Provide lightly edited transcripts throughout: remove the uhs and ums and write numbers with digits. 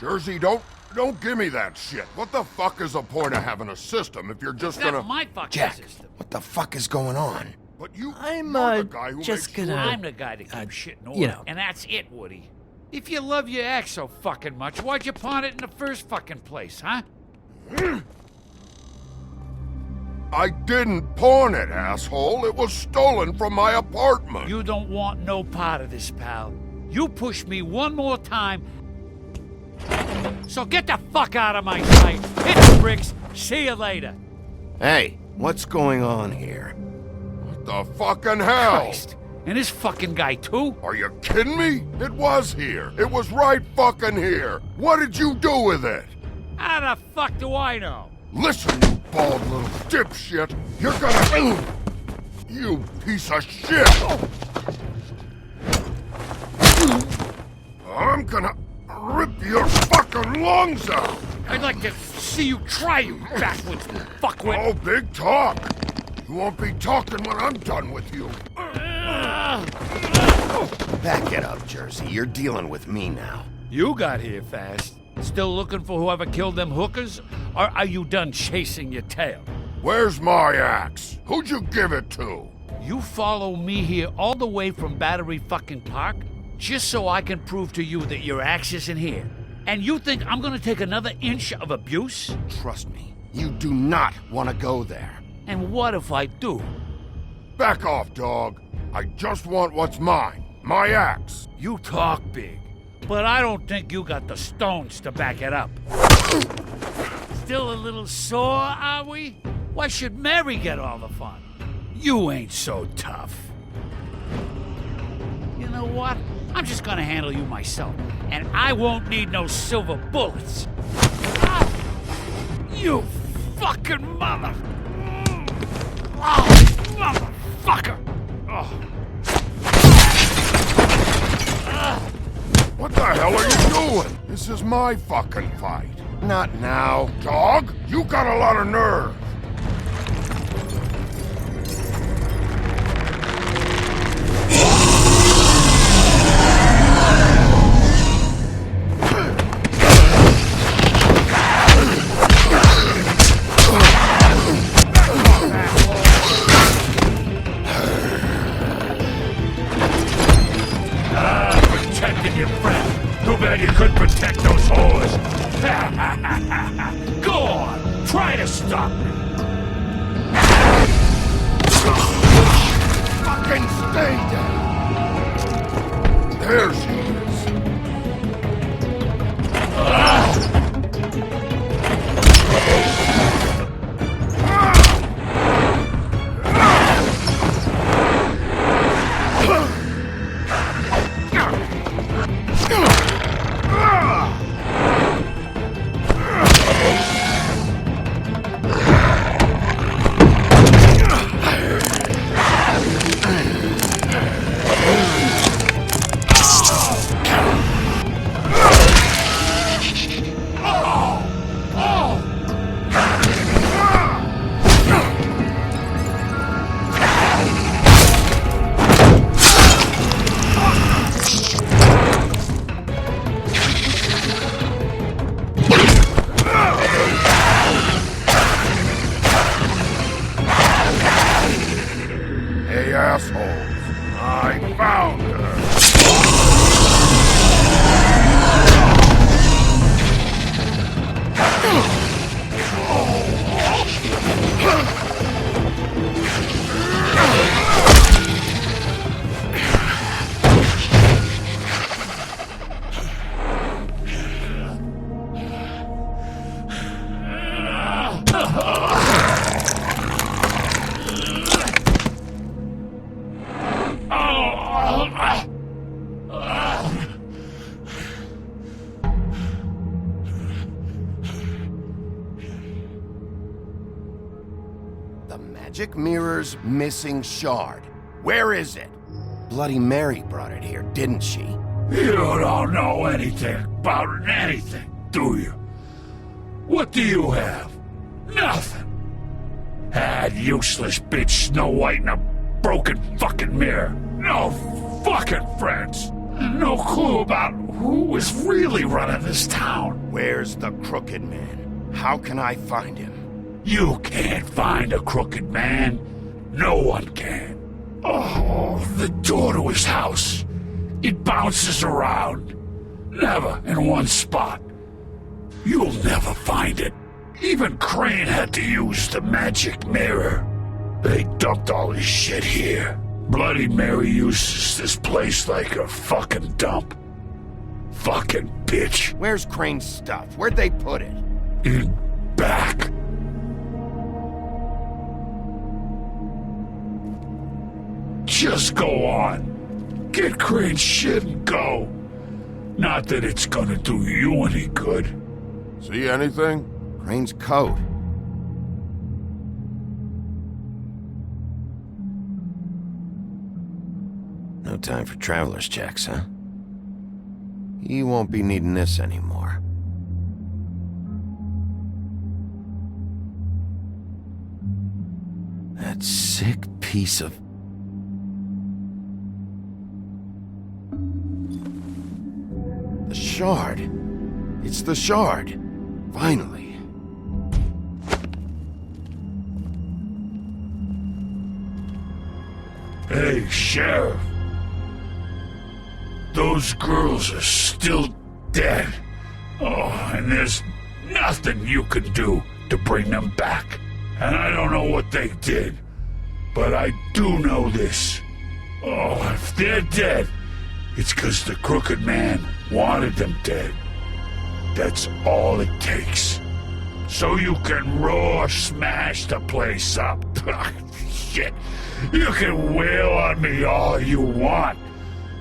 Jersey, don't give me that shit. What the fuck is the point of having a system if you're just gonna... That's my fucking Jack, system. what the fuck is going on? But you're I'm, the guy who just makes gonna- I'm the guy that keeps shit in order. you know. And that's it, Woody. If you love your ex so fucking much, why'd you pawn it in the first fucking place, huh? I didn't pawn it, asshole. It was stolen from my apartment. You don't want no part of this, pal. You push me one more time, so get the fuck out of my sight. Hit the bricks. See you later. Hey, what's going on here? What the fucking hell? Christ. And this fucking guy, too? Are you kidding me? It was here. It was right fucking here. What did you do with it? How the fuck do I know? Listen, you bald little dipshit. You're gonna... You piece of shit. I'm gonna rip your fucking lungs out. I'd like to see you try, you backwards fuckwit. Oh, big talk. You won't be talking when I'm done with you. Back it up, Jersey. You're dealing with me now. You got here fast. Still looking for whoever killed them hookers? Or are you done chasing your tail? Where's my axe? Who'd you give it to? You follow me here all the way from Battery fucking Park just so I can prove to you that your axe isn't here? And you think I'm gonna take another inch of abuse? Trust me, you do not want to go there. And what if I do? Back off, dog. I just want what's mine. My axe. You talk big, but I don't think you got the stones to back it up. Still a little sore, are we? Why should Mary get all the fun? You ain't so tough. You know what? I'm just gonna handle you myself, and I won't need no silver bullets. Ah! You fucking mother... Oh, motherfucker! Oh. What the hell are you doing? This is my fucking fight. Not now. Dog, you got a lot of nerve. Protecting your friend. Too bad you couldn't protect those whores. Go on, try to stop me. Fucking stay down. There she is. The magic mirror's missing shard. Where is it? Bloody Mary brought it here, didn't she? You don't know anything about anything, do you? What do you have? Nothing. That useless bitch Snow White in a broken fucking mirror. No fucking friends. No clue about who was really running this town. Where's the Crooked Man? How can I find him? You can't find a crooked man. No one can. Oh, the door to his house. It bounces around. Never in one spot. You'll never find it. Even Crane had to use the magic mirror. They dumped all his shit here. Bloody Mary uses this place like a fucking dump. Fucking bitch. Where's Crane's stuff? Where'd they put it? In back. Just go on. Get Crane's shit and go. Not that it's gonna do you any good. See anything? Crane's coat. No time for traveler's checks, huh? He won't be needing this anymore. That sick piece of... The shard. It's the shard. Finally. Hey, Sheriff. Those girls are still dead. Oh, and there's nothing you can do to bring them back. And I don't know what they did, but I do know this. Oh, if they're dead, it's 'cause the Crooked Man wanted them dead. That's all it takes. So you can raw smash the place up. Shit. You can wail on me all you want,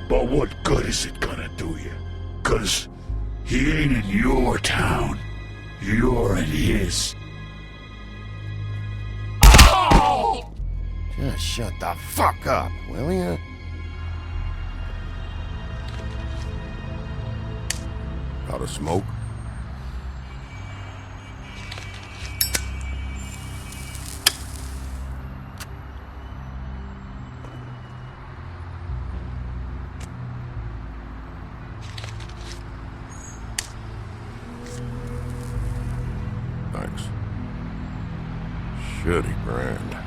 but what good is it gonna do you? 'Cause he ain't in your town. You're in his. Oh! Just shut the fuck up, will ya? Got a smoke? Thanks. Shitty brand.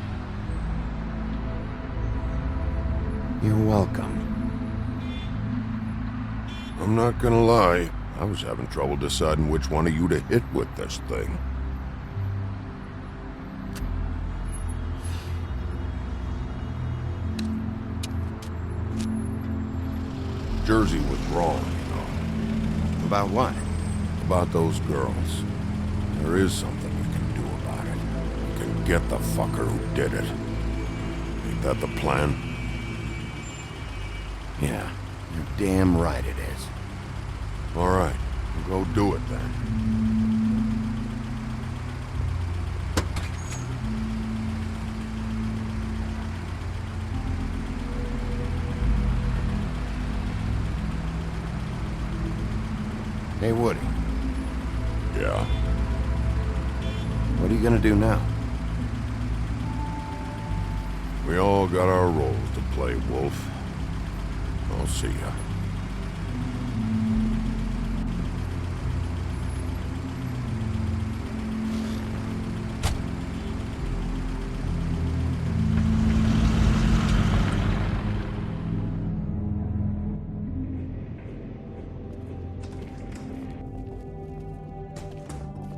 You're welcome. I'm not gonna lie, I was having trouble deciding which one of you to hit with this thing. Jersey was wrong, you know. About what? About those girls. There is something we can do about it. We can get the fucker who did it. Ain't that the plan? Yeah, you're damn right it is. All right, we'll go do it then. Hey, Woody, Yeah. what are you gonna do now? We all got our roles to play, Wolf. I'll see ya.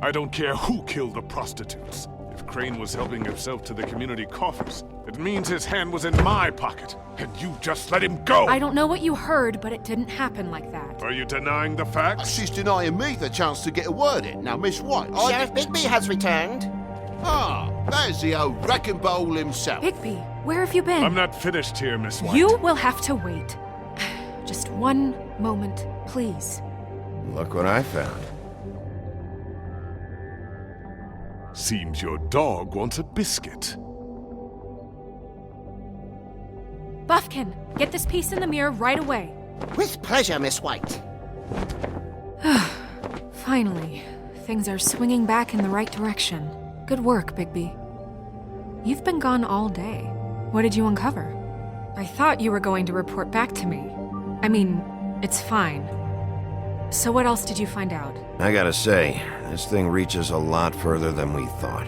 I don't care who killed the prostitutes. If Crane was helping himself to the community coffers, it means his hand was in my pocket, and you just let him go! I don't know what you heard, but it didn't happen like that. Are you denying the facts? She's denying me the chance to get a word in. Now, Miss White, Sheriff Bigby has returned. Ah, there's the old wrecking bowl himself. Bigby, where have you been? I'm not finished here, Miss White. You will have to wait. Just one moment, please. Look what I found. Seems your dog wants a biscuit. Buffkin, get this piece in the mirror right away. With pleasure, Miss White. Finally, things are swinging back in the right direction. Good work, Bigby. You've been gone all day. What did you uncover? I thought you were going to report back to me. I mean, it's fine. So what else did you find out? I gotta say, this thing reaches a lot further than we thought.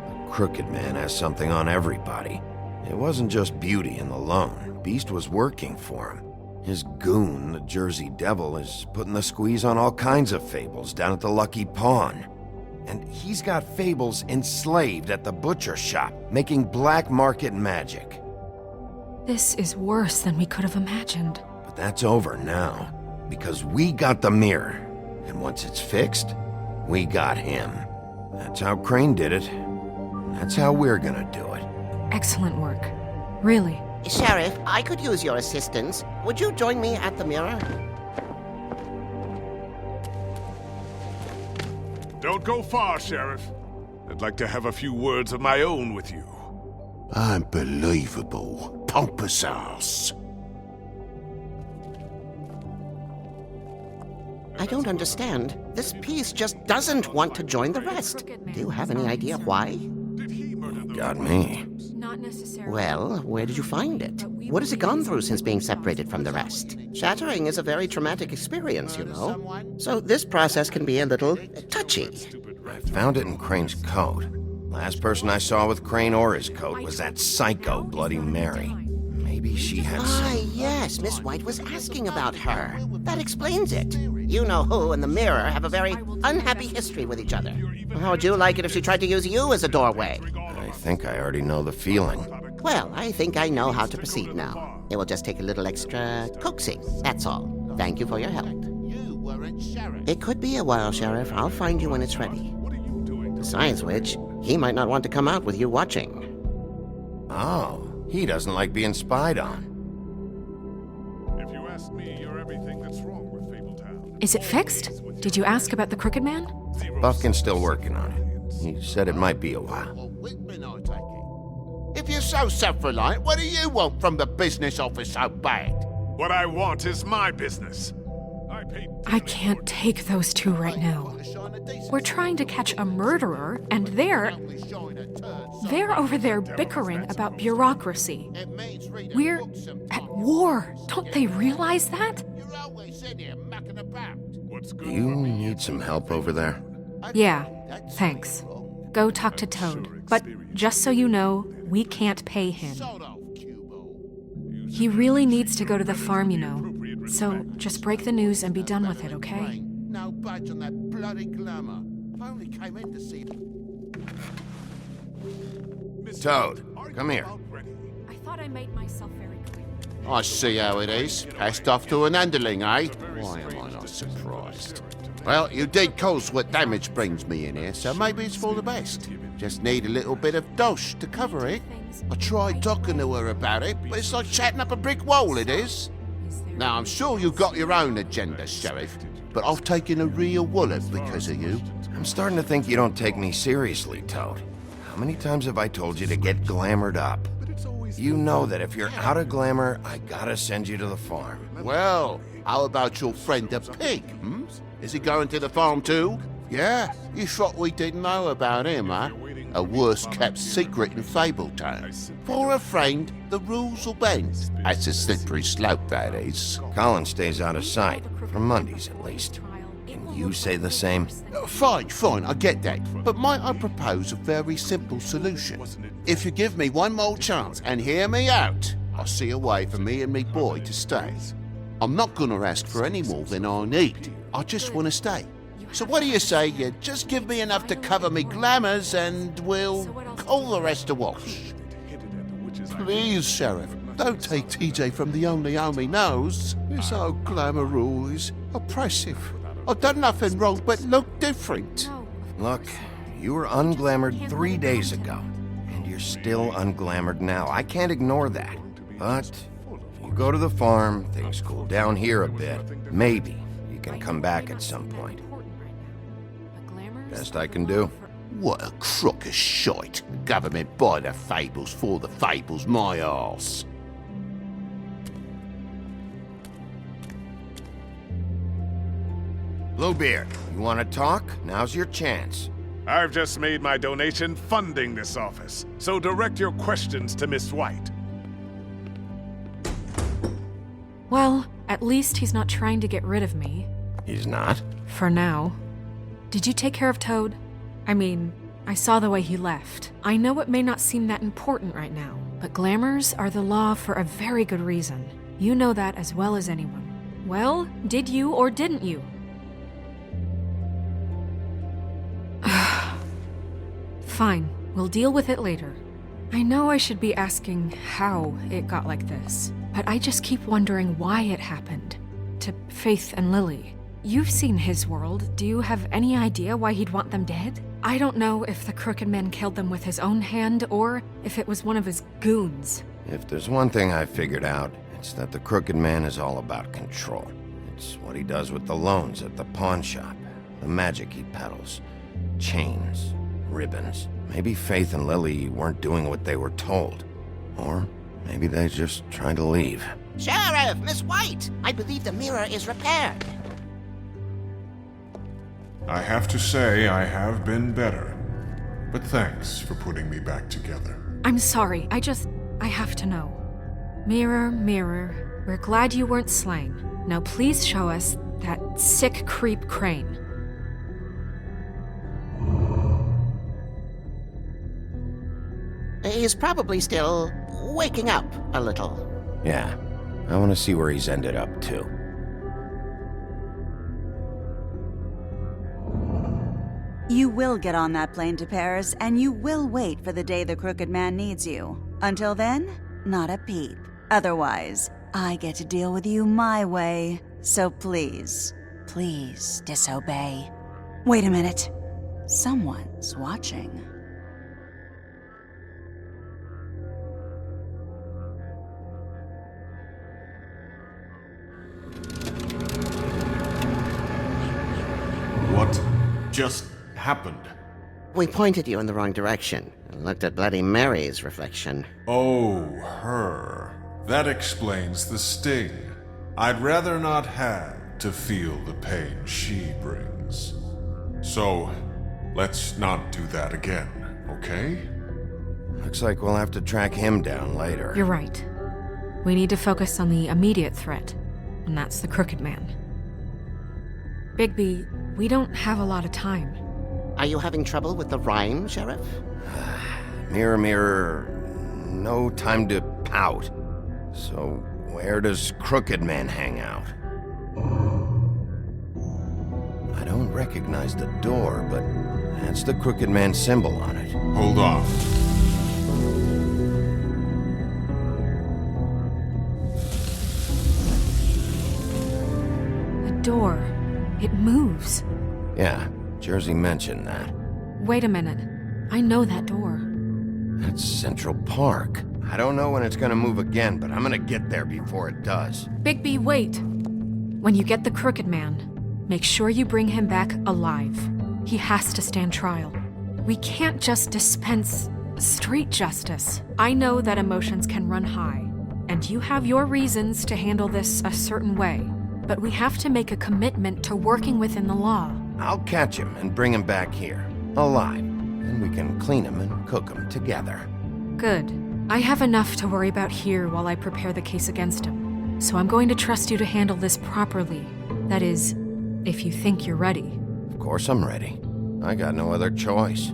The Crooked Man has something on everybody. It wasn't just Beauty and the Lone. Beast was working for him. His goon, the Jersey Devil, is putting the squeeze on all kinds of fables down at the Lucky Pawn. And he's got fables enslaved at the butcher shop, making black market magic. This is worse than we could have imagined. But that's over now, because we got the mirror. And once it's fixed, we got him. That's how Crane did it. That's how we're gonna do it. Excellent work. Really. Sheriff, I could use your assistance. Would you join me at the mirror? Don't go far, Sheriff. I'd like to have a few words of my own with you. Unbelievable. Pompous ass. I don't understand. This piece just doesn't want to join the rest. Do you have any idea why? Did he murder the Got me. Not necessarily. Well, where did you find it? What has it gone through since being separated from the rest? Shattering is a very traumatic experience, you know. So this process can be a little touchy. I found it in Crane's coat. Last person I saw with Crane or his coat was that psycho Bloody Mary. Maybe she had Ah, some... yes, Miss White was asking about her. That explains it. You know who and the mirror have a very unhappy history with each other. How would you like it if she tried to use you as a doorway? I think I already know the feeling. Well, I think I know how to proceed now. It will just take a little extra coaxing, that's all. Thank you for your help. You weren't sheriff. It could be a while, Sheriff. I'll find you when it's ready. Besides which, he might not want to come out with you watching. Oh, he doesn't like being spied on. If you ask me, you're everything that's wrong with Fabletown. Is it fixed? Did you ask about the Crooked Man? Buffkin's still working on it. He said it might be a while. Well, Whitman, I take it. If you're so self-reliant, what do you want from the business office so bad? What I want is my business. I can't take those two right now. We're trying to catch a murderer, and they're over there bickering about bureaucracy. We're at war. Don't they realize that? You're always in here mucking about. Do you need some help over there? Yeah, thanks. Go talk to Toad. But just so you know, we can't pay him. Sod off, Cubo. He really needs to go to the farm, you know. So just break the news and be done with it, okay? No budge on that bloody glamour. I only came in to see... Toad, come here. I thought I made myself very clear. I see how it is. Passed off to an underling, eh? Why am I not surprised? Well, you did cause what damage brings me in here, so maybe it's for the best. Just need a little bit of dosh to cover it. I tried talking to her about it, but it's like chatting up a brick wall, it is. Now, I'm sure you've got your own agenda, Sheriff, but I've taken a real wallet because of you. I'm starting to think you don't take me seriously, Toad. How many times have I told you to get glamored up? You know that if you're out of glamour, I gotta send you to the farm. Well, how about your friend the pig, hmm? Is he going to the farm too? Yeah, you thought we didn't know about him, huh? A worst-kept secret in Fabletown. For a friend, the rules will bend. That's a slippery slope, that is. Colin stays out of sight, for Mondays at least. Can you say the same? Fine, I get that. But might I propose a very simple solution? If you give me one more chance and hear me out, I'll see a way for me and me boy to stay. I'm not gonna ask for any more than I need. I just want to stay. So what do you say you just give me enough to cover me glamours and we'll call the rest a wash? Please, Sheriff, don't take TJ from the only home he knows. This old glamour rule is oppressive. I've done nothing wrong but look different. Look, you were unglamored 3 days ago, and you're still unglamored now. I can't ignore that. But if you go to the farm, things cool down here a bit, maybe you can come back at some point. Best I can do. What a crock of shite. Government by the fables, for the fables, my arse. Bluebeard, you want to talk? Now's your chance. I've just made my donation funding this office, so direct your questions to Miss White. Well, at least he's not trying to get rid of me. He's not? For now. Did you take care of Toad? I mean, I saw the way he left. I know it may not seem that important right now, but glamours are the law for a very good reason. You know that as well as anyone. Well, did you or didn't you? Fine, we'll deal with it later. I know I should be asking how it got like this, but I just keep wondering why it happened. To Faith and Lily. You've seen his world. Do you have any idea why he'd want them dead? I don't know if the Crooked Man killed them with his own hand or if it was one of his goons. If there's one thing I figured out, it's that the Crooked Man is all about control. It's what he does with the loans at the pawn shop, the magic he peddles, chains, ribbons. Maybe Faith and Lily weren't doing what they were told. Or maybe they just tried to leave. Sheriff, Miss White, I believe the mirror is repaired. I have to say I have been better. But thanks for putting me back together. I'm sorry, I have to know. Mirror, mirror, we're glad you weren't slain. Now please show us that sick creep Crane. He's probably still waking up a little. Yeah, I want to see where he's ended up, too. You will get on that plane to Paris, and you will wait for the day the Crooked Man needs you. Until then, not a peep. Otherwise, I get to deal with you my way. So please, please disobey. Wait a minute. Someone's watching. What just happened? We pointed you in the wrong direction and looked at Bloody Mary's reflection. Oh, her. That explains the sting. I'd rather not have to feel the pain she brings. So, let's not do that again, okay? Looks like we'll have to track him down later. You're right. We need to focus on the immediate threat, and that's the Crooked Man. Bigby, we don't have a lot of time. Are you having trouble with the rhyme, Sheriff? Mirror, mirror, no time to pout. So, where does Crooked Man hang out? I don't recognize the door, but that's the Crooked Man symbol on it. Hold on. The door. It moves. Yeah, Jersey mentioned that. Wait a minute. I know that door. That's Central Park. I don't know when it's gonna move again, but I'm gonna get there before it does. Bigby, wait! When you get the Crooked Man, make sure you bring him back alive. He has to stand trial. We can't just dispense street justice. I know that emotions can run high, and you have your reasons to handle this a certain way, but we have to make a commitment to working within the law. I'll catch him and bring him back here, alive. Then we can clean him and cook him together. Good. I have enough to worry about here while I prepare the case against him. So I'm going to trust you to handle this properly. That is, if you think you're ready. Of course I'm ready. I got no other choice.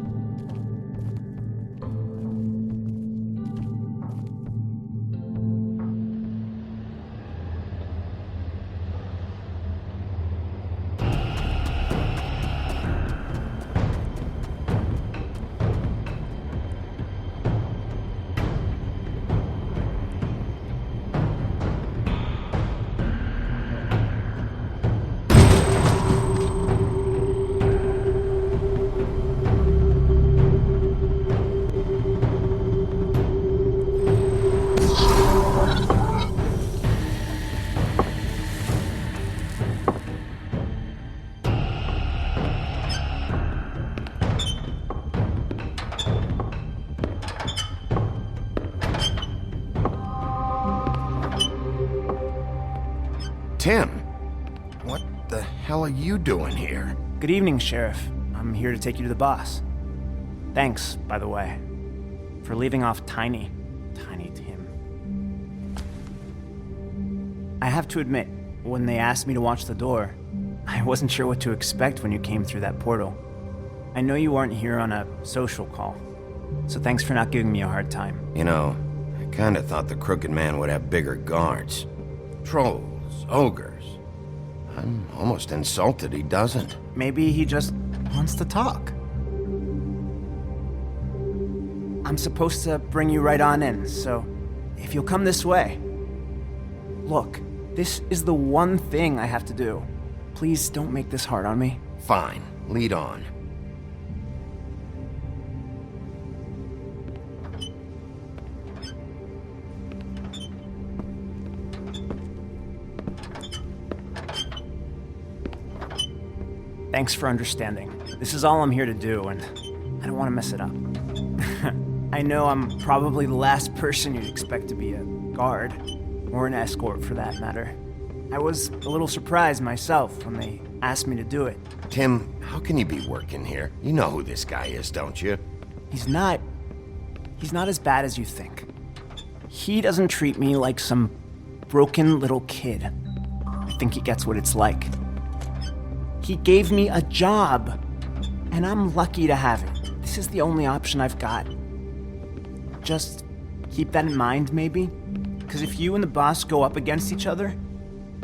Tim, what the hell hell are you doing here? Good evening, Sheriff. I'm here to take you to the boss. Thanks, by the way, for leaving off Tiny Tim. I have to admit, when they asked me to watch the door, I wasn't sure what to expect when you came through that portal. I know you weren't here on a social call, so thanks for not giving me a hard time. You know, I kinda thought the Crooked Man would have bigger guards. Trolls, ogres. I'm almost insulted he doesn't. Maybe he just wants to talk. I'm supposed to bring you right on in, so if you'll come this way. Look, this is the one thing I have to do. Please don't make this hard on me. Fine, lead on. Thanks for understanding. This is all I'm here to do, and I don't want to mess it up. I know I'm probably the last person you'd expect to be a guard, or an escort for that matter. I was a little surprised myself when they asked me to do it. Tim, how can you be working here? You know who this guy is, don't you? He's not as bad as you think. He doesn't treat me like some broken little kid. I think he gets what it's like. He gave me a job, and I'm lucky to have it. This is the only option I've got. Just keep that in mind, maybe? Because if you and the boss go up against each other,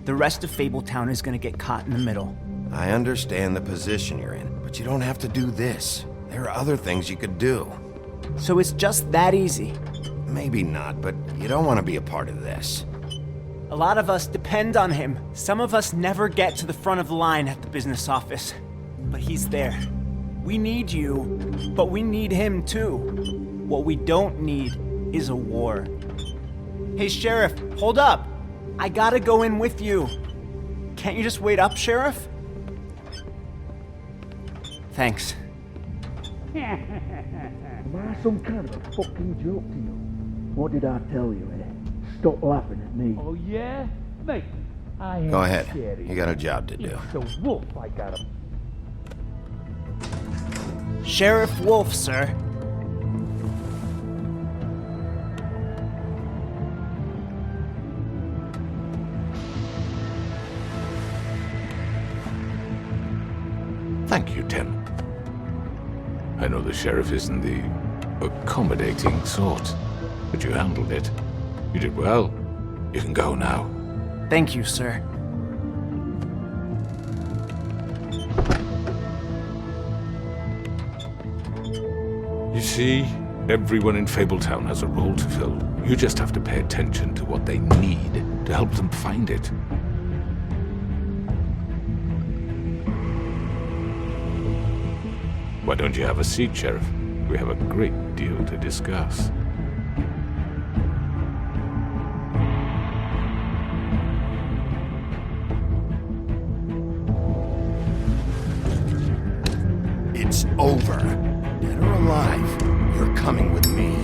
the rest of Fabletown is gonna get caught in the middle. I understand the position you're in, but you don't have to do this. There are other things you could do. So it's just that easy. Maybe not, but you don't want to be a part of this. A lot of us depend on him. Some of us never get to the front of the line at the business office. But he's there. We need you, but we need him too. What we don't need is a war. Hey, Sheriff, hold up. I gotta go in with you. Can't you just wait up, Sheriff? Thanks. Am I some kind of a fucking joke to you? What did I tell you, eh? Stop laughing at me. Oh, yeah? Mate, I ain't Go ahead. scared of You got a job to do. It's the wolf I got him. Sheriff Wolf, sir. Thank you, Tim. I know the sheriff isn't the accommodating sort, but you handled it. You did well. You can go now. Thank you, sir. You see, everyone in Fabletown has a role to fill. You just have to pay attention to what they need to help them find it. Why don't you have a seat, Sheriff? We have a great deal to discuss. It's over. Dead or alive, you're coming with me.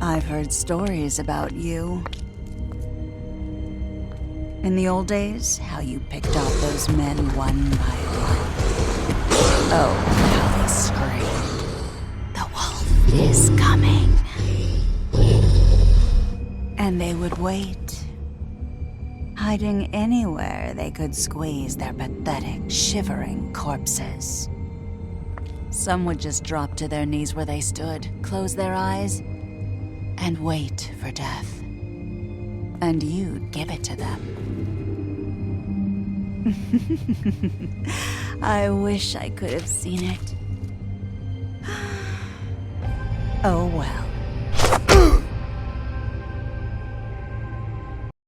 I've heard stories about you. In the old days, how you picked off those men one by one. Oh, how they screamed. The wolf is coming. And they would wait, hiding anywhere they could squeeze their pathetic, shivering corpses. Some would just drop to their knees where they stood, close their eyes, and wait for death. And you'd give it to them. I wish I could have seen it. Oh well.